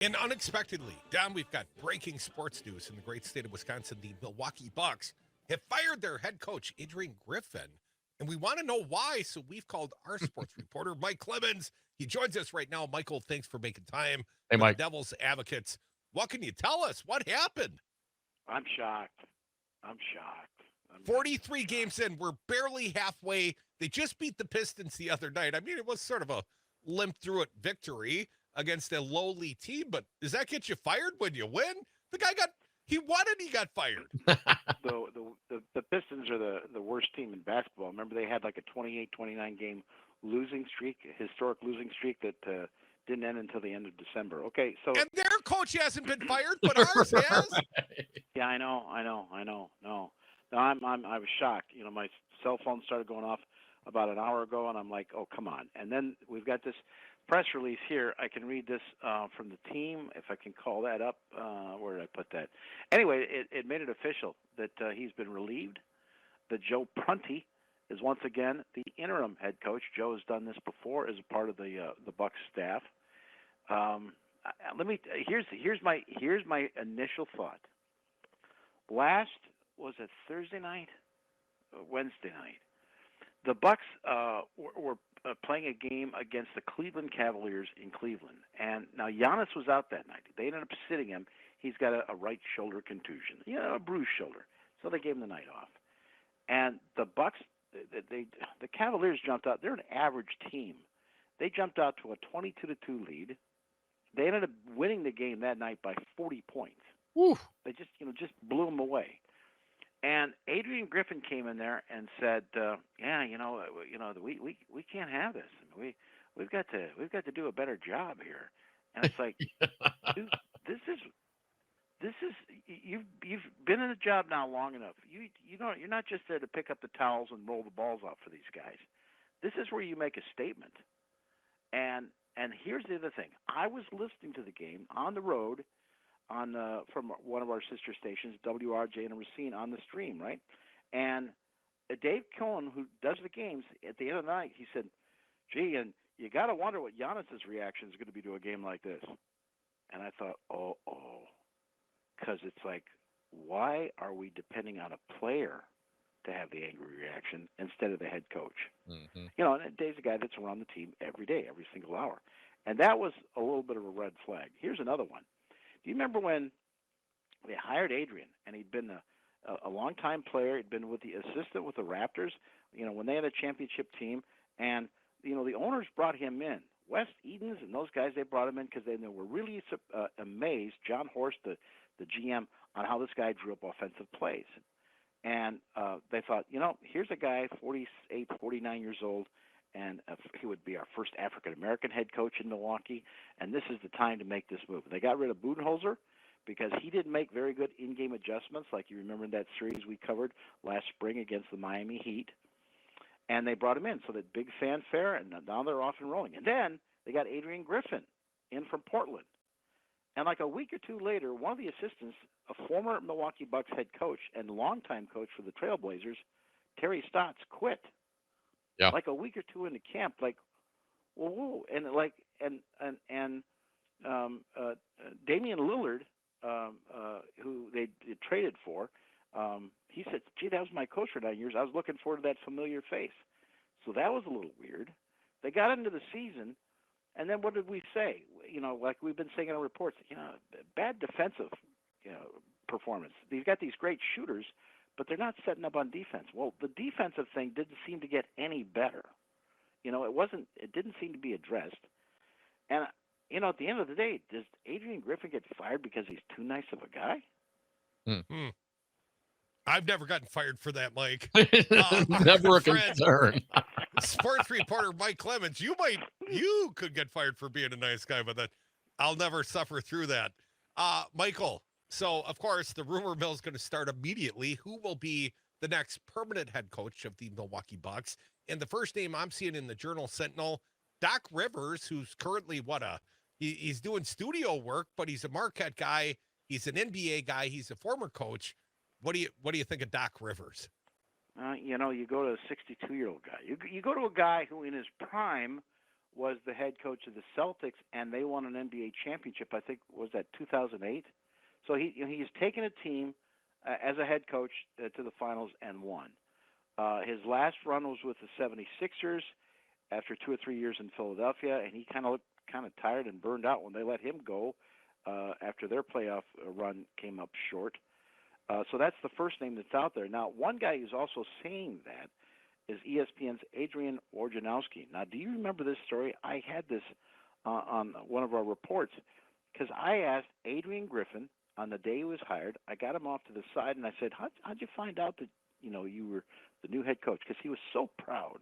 And unexpectedly, Don, we've got breaking sports news in the great state of Wisconsin. The Milwaukee Bucks have fired their head coach, Adrian Griffin. And we want to know why, so we've called our sports reporter, Mike Clemens. He joins us right now. Michael, thanks for making time Hey, for the Mike. Devil's Advocates. What can you tell us? What happened? I'm shocked. I'm shocked. 43 games in. We're barely halfway. They just beat the Pistons the other night. I mean, it was sort of a limp through it victory against a lowly team, but does that get you fired when you win? The guy he won and he got fired. The Pistons are the worst team in basketball. Remember, they had like a 28-29 game losing streak, a historic losing streak that didn't end until the end of December. Okay, so And their coach hasn't been fired, but ours has. yeah, I know. No, I was shocked. You know, my cell phone started going off about an hour ago, and I'm like, oh, come on. And then we've got this press release here. I can read this from the team, if I can call that up. Where did I put that? Anyway, it made it official that he's been relieved, that Joe Prunty is once again the interim head coach. Joe has done this before as a part of the Bucks staff. Here's my initial thought. Last was it Thursday night, Wednesday night. The Bucks were playing a game against the Cleveland Cavaliers in Cleveland, and now Giannis was out that night. They ended up sitting him. He's got a right shoulder contusion, a bruised shoulder, so they gave him the night off. And the Bucks, the Cavaliers jumped out. They're an average team. They jumped out to a 22-2 lead. They ended up winning the game that night by 40 points. Woo. They just blew them away. And Adrian Griffin came in there and said, we can't have this. We've got to do a better job here. And it's like, dude, this is you've been in the job now long enough. You're not just there to pick up the towels and roll the balls out for these guys. This is where you make a statement. And here's the other thing. I was listening to the game on the road from one of our sister stations, WRJ and Racine, on the stream, right? And Dave Cohen, who does the games, at the end of the night, he said, gee, and you got to wonder what Giannis's reaction is going to be to a game like this. And I thought, because it's like, why are we depending on a player to have the angry reaction instead of the head coach? Mm-hmm. And Dave's a guy that's around the team every day, every single hour. And that was a little bit of a red flag. Here's another one. Do you remember when they hired Adrian, and he'd been a long-time player. He'd been with the assistant with the Raptors, when they had a championship team. And, the owners brought him in. Wes Edens and those guys, they brought him in because they were really amazed, John Horst, the GM, on how this guy drew up offensive plays. And they thought, here's a guy, 48, 49 years old, and he would be our first African-American head coach in Milwaukee, and this is the time to make this move. They got rid of Budenholzer because he didn't make very good in-game adjustments, like you remember in that series we covered last spring against the Miami Heat. And they brought him in, so that big fanfare, and now they're off and rolling. And then they got Adrian Griffin in from Portland. And like a week or two later, one of the assistants, a former Milwaukee Bucks head coach and longtime coach for the Trailblazers, Terry Stotts, quit. Yeah. Like a week or two into camp, like, whoa, and Damian Lillard, who they traded for, he said, "Gee, that was my coach for 9 years. I was looking forward to that familiar face." So that was a little weird. They got into the season, and then what did we say? Like we've been saying in our reports, bad defensive, performance. They've got these great shooters, but they're not setting up on defense. Well, the defensive thing didn't seem to get any better. It didn't seem to be addressed. And, at the end of the day, does Adrian Griffin get fired because he's too nice of a guy? I've never gotten fired for that, Mike. Never a concern. Sports reporter Mike Clemens, you could get fired for being a nice guy, but I'll never suffer through that. Michael, so of course the rumor mill is going to start immediately. Who will be the next permanent head coach of the Milwaukee Bucks? And the first name I'm seeing in the Journal Sentinel, Doc Rivers, who's currently he's doing studio work, but he's a Marquette guy. He's an NBA guy. He's a former coach. What do you think of Doc Rivers? You go to a 62-year-old guy. You go to a guy who in his prime was the head coach of the Celtics, and they won an NBA championship. I think was that 2008. So he's taken a team as a head coach to the finals and won. His last run was with the 76ers after 2 or 3 years in Philadelphia, and he kind of looked tired and burned out when they let him go after their playoff run came up short. So that's the first name that's out there. Now, one guy who's also saying that is ESPN's Adrian Wojnarowski. Now, do you remember this story? I had this on one of our reports because I asked Adrian Griffin on the day he was hired. I got him off to the side, and I said, how'd you find out that you were the new head coach? Because he was so proud.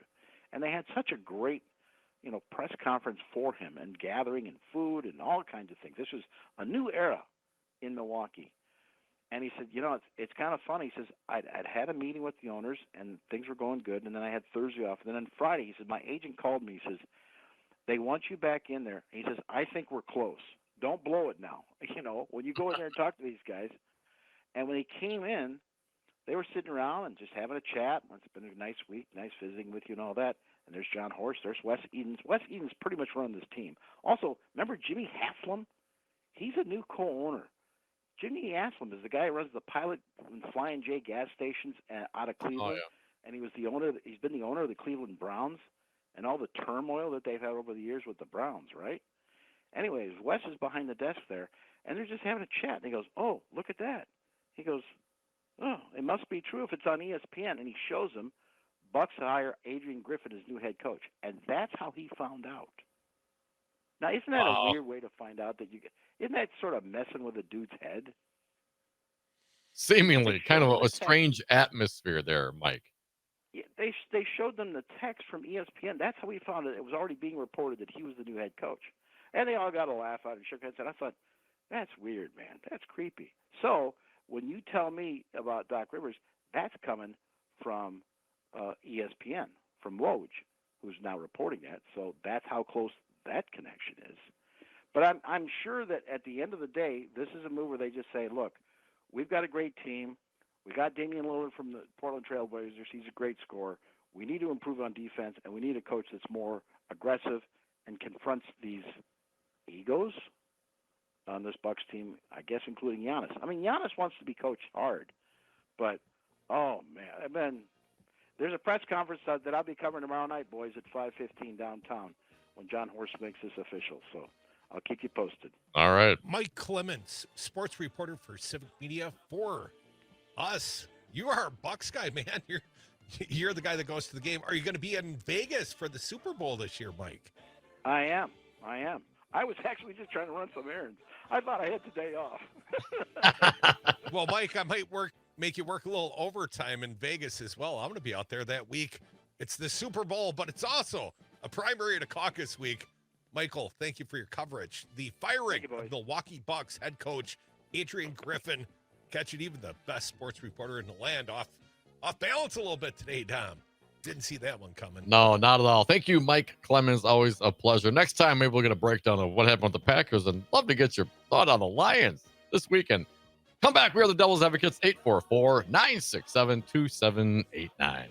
And they had such a great press conference for him and gathering and food and all kinds of things. This was a new era in Milwaukee. And he said, it's kind of funny. He says, I'd had a meeting with the owners, and things were going good, and then I had Thursday off. And then on Friday, he said, my agent called me. He says, they want you back in there. He says, I think we're close. Don't blow it now. When you go in there and talk to these guys. And when he came in, they were sitting around and just having a chat. It's been a nice week, nice visiting with you and all that. And there's John Horst. There's Wes Edens. Wes Edens pretty much running this team. Also, remember Jimmy Haslam? He's a new co-owner. Jimmy Haslam is the guy who runs the Pilot and Flying J gas stations out of Cleveland. Oh, yeah. And he was the owner. He's been the owner of the Cleveland Browns and all the turmoil that they've had over the years with the Browns, right? Anyways, Wes is behind the desk there, and they're just having a chat. And he goes, oh, look at that. He goes, oh, it must be true if it's on ESPN. And he shows them Bucks hire Adrian Griffin as new head coach. And that's how he found out. Now, isn't that a weird way to find out that isn't that sort of messing with a dude's head? Seemingly kind of a strange atmosphere there, Mike. Yeah, they showed them the text from ESPN. That's how we found it. It was already being reported that he was the new head coach. And they all got a laugh out and shook heads. And I thought, that's weird, man. That's creepy. So when you tell me about Doc Rivers, that's coming from ESPN, from Woj, who's now reporting that. So that's how close that connection is. But I'm sure that at the end of the day, this is a move where they just say, look, we've got a great team. We got Damian Lillard from the Portland Trail Blazers. He's a great scorer. We need to improve on defense, and we need a coach that's more aggressive and confronts these egos on this Bucks team, I guess, including Giannis. I mean, Giannis wants to be coached hard, but, oh, man, there's a press conference that I'll be covering tomorrow night, boys, at 5:15 downtown when John Horst makes this official. So I'll keep you posted. All right. Mike Clements, sports reporter for Civic Media for us. You are a Bucks guy, man. You're the guy that goes to the game. Are you going to be in Vegas for the Super Bowl this year, Mike? I am. I was actually just trying to run some errands. I thought I had the day off. Well, Mike, I might make you work a little overtime in Vegas as well. I'm going to be out there that week. It's the Super Bowl, but it's also a primary and a caucus week. Michael, thank you for your coverage. The firing of Milwaukee Bucks head coach Adrian Griffin, catching even the best sports reporter in the land off balance a little bit today, Dom. Didn't see that one coming. No, not at all. Thank you, Mike Clemens. Always a pleasure. Next time, maybe we'll get a breakdown of what happened with the Packers, and love to get your thought on the Lions this weekend. Come back. We are the Devil's Advocates, 844-967-2789.